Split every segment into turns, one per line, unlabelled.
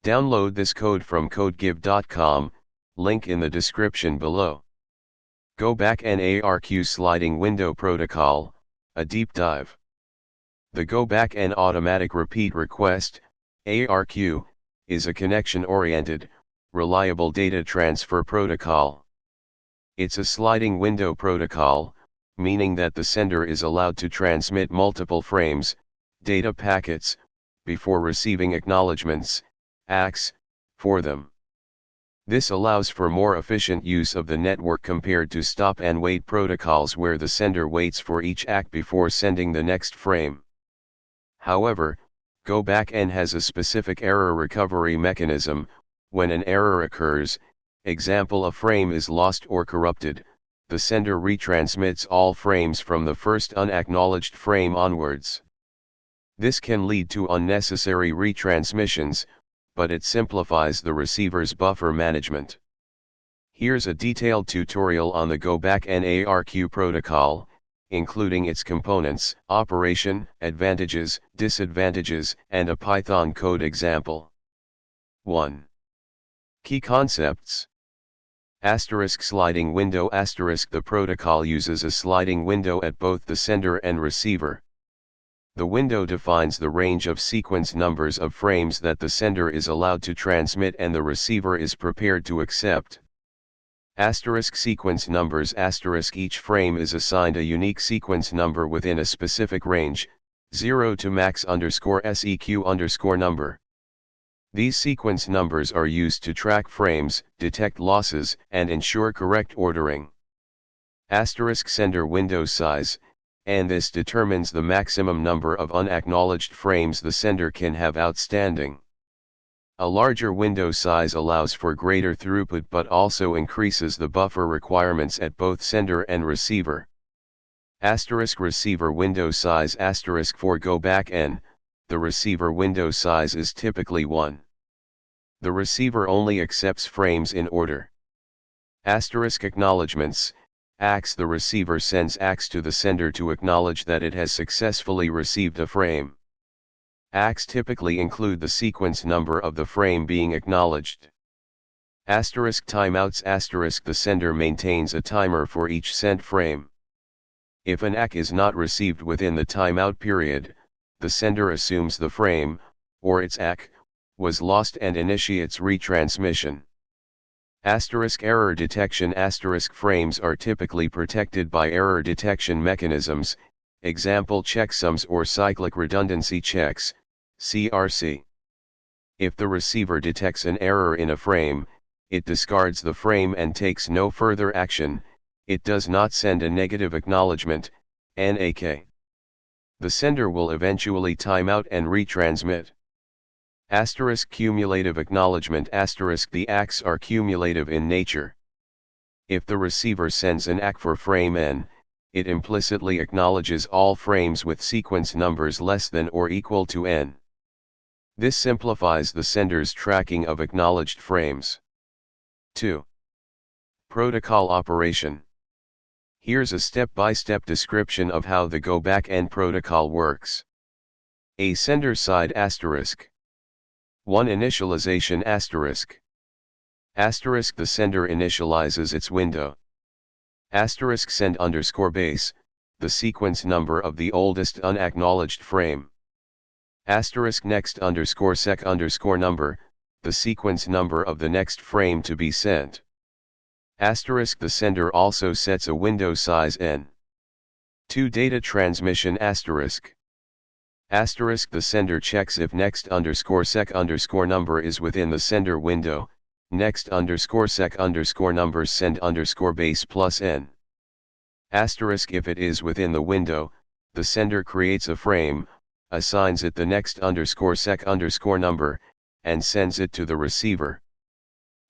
Download this code from codegive.com, link in the description below. Go back and ARQ sliding window protocol, a deep dive. The Go Back and Automatic Repeat Request, ARQ, is a connection-oriented, reliable data transfer protocol. It's a sliding window protocol, meaning that the sender is allowed to transmit multiple frames, data packets, before receiving acknowledgements, acks, for them. This allows for more efficient use of the network compared to stop-and-wait protocols where the sender waits for each ack before sending the next frame. However, Go Back N has a specific error recovery mechanism. When an error occurs, example a frame is lost or corrupted, the sender retransmits all frames from the first unacknowledged frame onwards. This can lead to unnecessary retransmissions, but it simplifies the receiver's buffer management. Here's a detailed tutorial on the Go Back N ARQ protocol, including its components, operation, advantages, disadvantages, and a Python code example. 1. Key concepts. Sliding window. The protocol uses a sliding window at both the sender and receiver. The window defines the range of sequence numbers of frames that the sender is allowed to transmit and the receiver is prepared to accept. Sequence numbers. Each frame is assigned a unique sequence number within a specific range, 0 to max_seq_number. These sequence numbers are used to track frames, detect losses, and ensure correct ordering. Sender window size, and this determines the maximum number of unacknowledged frames the sender can have outstanding. A larger window size allows for greater throughput but also increases the buffer requirements at both sender and receiver. Receiver window size. For Go Back N, the receiver window size is typically 1. The receiver only accepts frames in order. Acknowledgements, acks. The receiver sends acks to the sender to acknowledge that it has successfully received a frame. Acks typically include the sequence number of the frame being acknowledged. Timeouts. The sender maintains a timer for each sent frame. If an ack is not received within the timeout period, the sender assumes the frame, or its ack, was lost and initiates retransmission. Error detection. Frames are typically protected by error detection mechanisms, example checksums or cyclic redundancy checks, CRC. If the receiver detects an error in a frame, it discards the frame and takes no further action. It does not send a negative acknowledgement, NAK. The sender will eventually time out and retransmit. Cumulative acknowledgement. The acks are cumulative in nature. If the receiver sends an ack for frame n, it implicitly acknowledges all frames with sequence numbers less than or equal to n. This simplifies the sender's tracking of acknowledged frames. 2. Protocol operation. Here's a step-by-step description of how the Go Back N protocol works. A sender side *. 1. Initialization *. The sender initializes its window. *send_base, the sequence number of the oldest unacknowledged frame. *next_sec_number, the sequence number of the next frame to be sent. The sender also sets a window size n. 2. Data transmission *. The sender checks if next_sec_number is within the sender window, next_sec_numbers send_base plus n. If it is within the window, the sender creates a frame, assigns it the next_sec_number, and sends it to the receiver.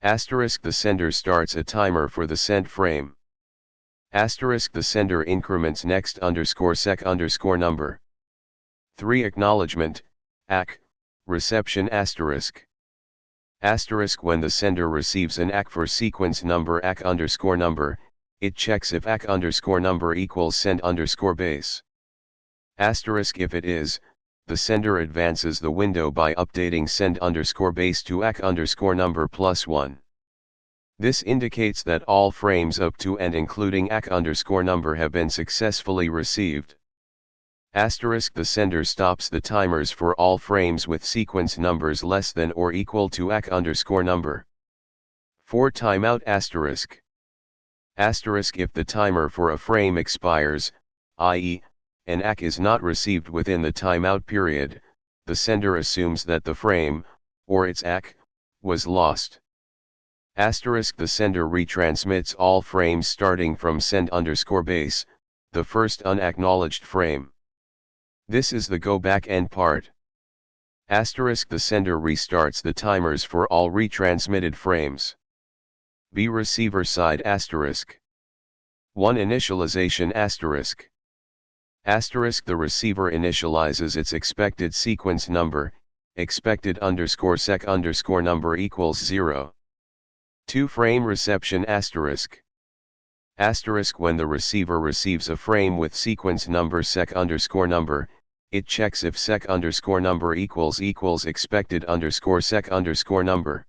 The sender starts a timer for the sent frame. The sender increments next_sec_number. 3. Acknowledgement, ACK, reception *. When the sender receives an ACK for sequence number ACK_number, it checks if ACK_number equals send_base. If it is, the sender advances the window by updating send_base to ack_number +1. This indicates that all frames up to and including ack_number have been successfully received. The sender stops the timers for all frames with sequence numbers less than or equal to ack_number. 4 timeout if the timer for a frame expires, i.e., an ack is not received within the timeout period, the sender assumes that the frame, or its ack, was lost. The sender retransmits all frames starting from send_base, the first unacknowledged frame. This is the go back end part. The sender restarts the timers for all retransmitted frames. B receiver side *. 1 initialization *. The receiver initializes its expected sequence number, expected_sec_number equals 0. 2 frame reception *. When the receiver receives a frame with sequence number sec_number, it checks if sec_number equals expected_sec_number.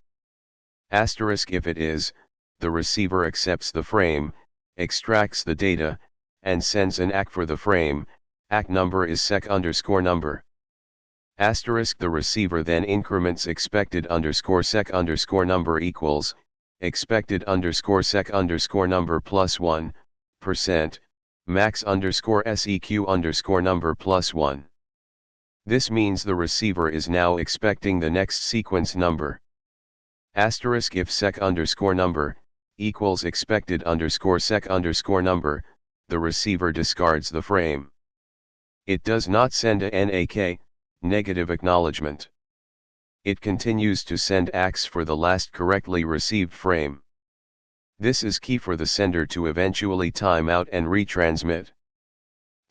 If it is, the receiver accepts the frame, extracts the data, and sends an ack for the frame. Ack number is sec_number. The receiver then increments expected_sec_number equals expected_sec_number +1%, max_seq_number +1. This means the receiver is now expecting the next sequence number. If sec_number equals expected_sec_number, the receiver discards the frame. It does not send a NAK, negative acknowledgement. It continues to send acks for the last correctly received frame. This is key for the sender to eventually time out and retransmit.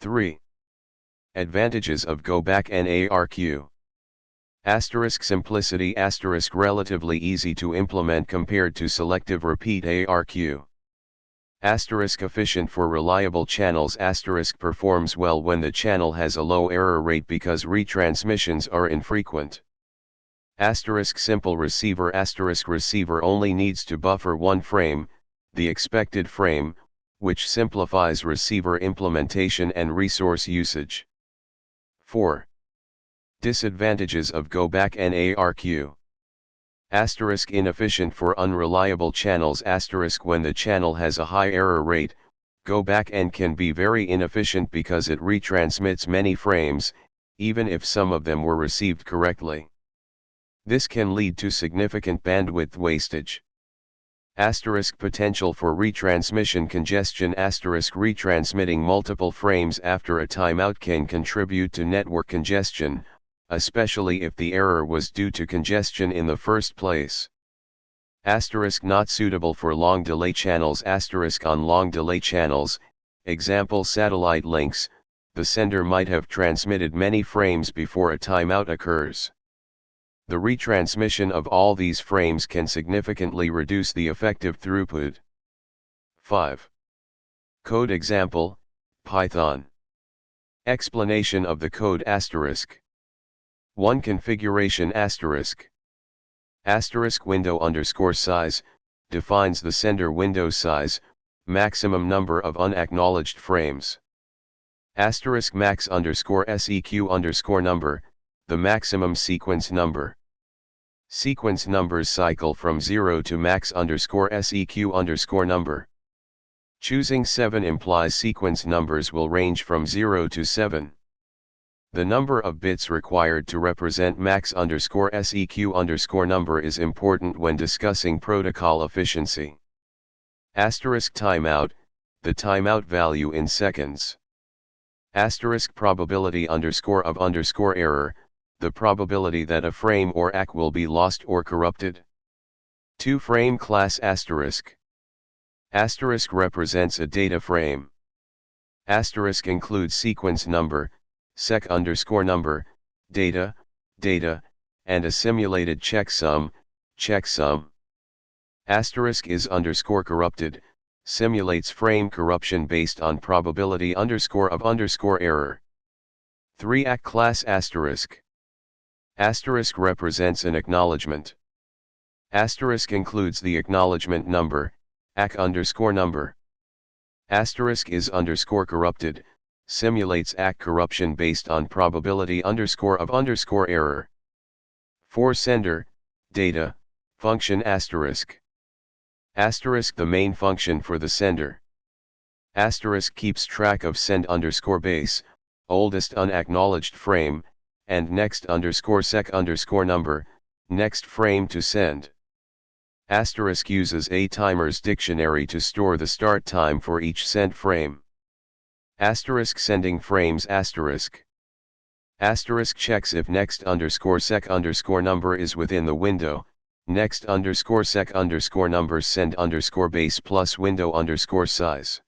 3. Advantages of Go Back NARQ. Simplicity *, relatively easy to implement compared to selective repeat ARQ. Efficient for reliable channels *, performs well when the channel has a low error rate because retransmissions are infrequent. Simple receiver receiver only needs to buffer one frame, the expected frame, which simplifies receiver implementation and resource usage. 4. Disadvantages of Go Back NARQ. Inefficient for unreliable channels when the channel has a high error rate, Go Back N can be very inefficient because it retransmits many frames, even if some of them were received correctly. This can lead to significant bandwidth wastage. Potential for retransmission congestion retransmitting multiple frames after a timeout can contribute to network congestion, especially if the error was due to congestion in the first place. Not suitable for long delay channels on long delay channels, example satellite links, the sender might have transmitted many frames before a timeout occurs. The retransmission of all these frames can significantly reduce the effective throughput. 5. Code example, Python. Explanation of the code *. 1 configuration *. Window_size, defines the sender window size, maximum number of unacknowledged frames. Max_seq_number, the maximum sequence number. Sequence numbers cycle from 0 to max_seq_number. Choosing 7 implies sequence numbers will range from 0 to 7. The number of bits required to represent max_seq_number is important when discussing protocol efficiency. Timeout, the timeout value in seconds. Probability of error, the probability that a frame or ack will be lost or corrupted. 2 frame class *. Represents a data frame. Includes sequence number, sec_number, data, and a simulated checksum. Is _corrupted, simulates frame corruption based on probability of error. 3. Ack class asterisk. Asterisk represents an acknowledgement. Asterisk includes the acknowledgement number, ack underscore number. Asterisk is underscore corrupted, simulates ack corruption based on probability underscore of underscore error. 4. Sender, data, function asterisk. Asterisk the main function for the sender. Asterisk keeps track of send underscore base, oldest unacknowledged frame, and next underscore sec underscore number, next frame to send. Asterisk uses a timer's dictionary to store the start time for each sent frame. Asterisk sending frames asterisk. Asterisk checks if next underscore sec underscore number is within the window, next underscore sec underscore number send underscore base plus window underscore size.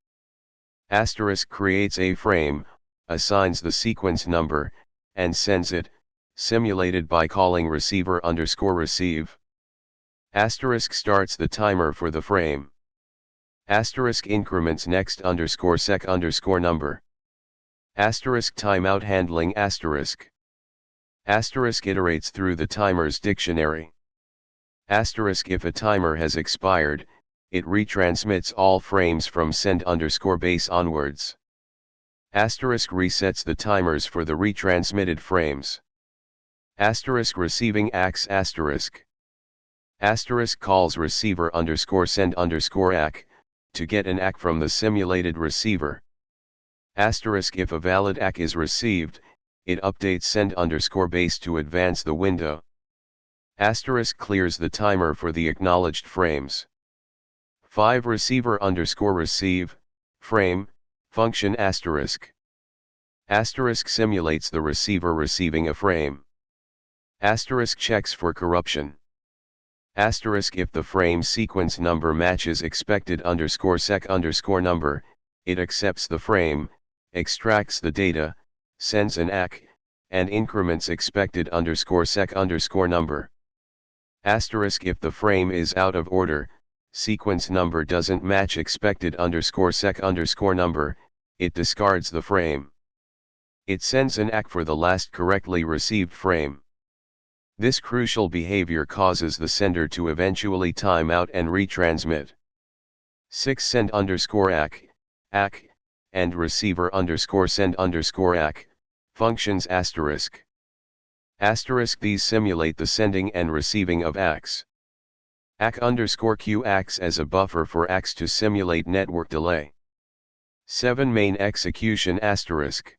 Asterisk creates a frame, assigns the sequence number, and sends it, simulated by calling receiver underscore receive. Asterisk starts the timer for the frame. Asterisk increments next underscore sec underscore number. Asterisk timeout handling asterisk. Asterisk iterates through the timer's dictionary. Asterisk if a timer has expired, it retransmits all frames from send underscore base onwards. Asterisk resets the timers for the retransmitted frames. Asterisk receiving acks asterisk. Asterisk calls receiver underscore send underscore ack, to get an ack from the simulated receiver. Asterisk if a valid ack is received, it updates send underscore base to advance the window. Asterisk clears the timer for the acknowledged frames. 5. Receiver underscore receive, frame, function asterisk. Asterisk simulates the receiver receiving a frame. Asterisk checks for corruption. Asterisk if the frame sequence number matches expected underscore sec underscore number, it accepts the frame, extracts the data, sends an ack, and increments expected underscore sec underscore number. Asterisk if the frame is out of order, sequence number doesn't match expected underscore sec underscore number, it discards the frame. It sends an ack for the last correctly received frame. This crucial behavior causes the sender to eventually time out and retransmit. 6. Send underscore ack, and receiver underscore send underscore ack, functions asterisk. Asterisk these simulate the sending and receiving of acks. Ack underscore q acts as a buffer for acks to simulate network delay. 7. Main execution asterisk.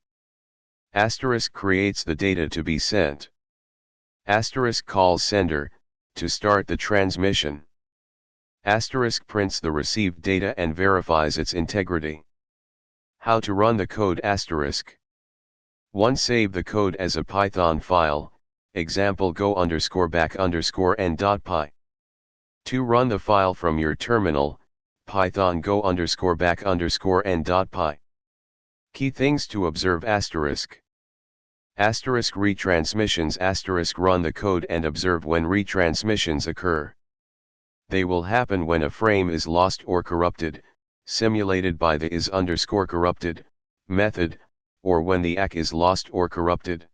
Asterisk creates the data to be sent. Asterisk calls sender, to start the transmission. Asterisk prints the received data and verifies its integrity. How to run the code asterisk. 1. Save the code as a Python file, example go underscore back underscore n.py. 2. Run the file from your terminal, Python go underscore back underscore n.py. Key things to observe asterisk. Asterisk retransmissions asterisk run the code and observe when retransmissions occur. They will happen when a frame is lost or corrupted, simulated by the is underscore corrupted method, or when the ack is lost or corrupted.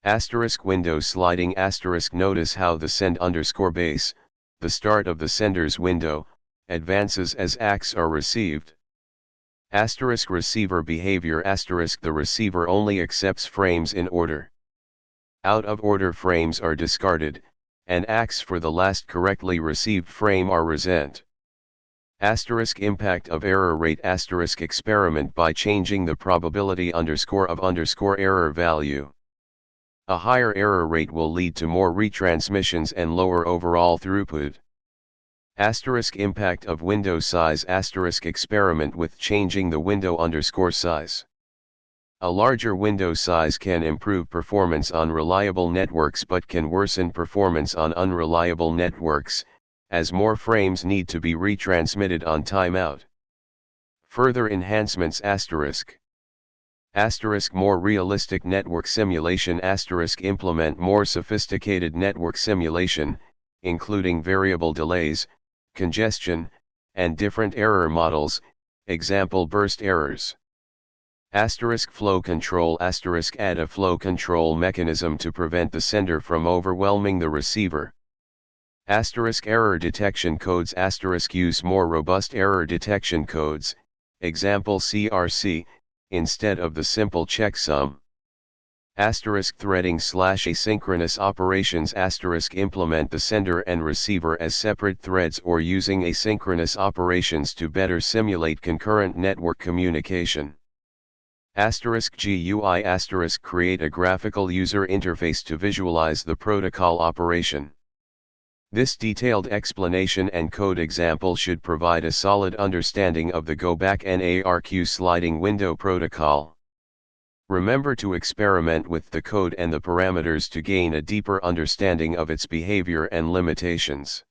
Asterisk window sliding asterisk notice how the send underscore base, the start of the sender's window, advances as acks are received. Asterisk receiver behavior asterisk the receiver only accepts frames in order. Out of order frames are discarded, and acks for the last correctly received frame are resent. Asterisk impact of error rate asterisk experiment by changing the probability underscore of underscore error value. A higher error rate will lead to more retransmissions and lower overall throughput. Asterisk impact of window size asterisk experiment with changing the window underscore size. A larger window size can improve performance on reliable networks but can worsen performance on unreliable networks, as more frames need to be retransmitted on timeout. Further enhancements asterisk. Asterisk more realistic network simulation asterisk implement more sophisticated network simulation, including variable delays, congestion, and different error models, example burst errors. Flow control add a flow control mechanism to prevent the sender from overwhelming the receiver. Error detection codes use more robust error detection codes, example CRC, instead of the simple checksum. Threading / asynchronous operations implement the sender and receiver as separate threads or using asynchronous operations to better simulate concurrent network communication. GUI create a graphical user interface to visualize the protocol operation. This detailed explanation and code example should provide a solid understanding of the Go Back NARQ sliding window protocol. Remember to experiment with the code and the parameters to gain a deeper understanding of its behavior and limitations.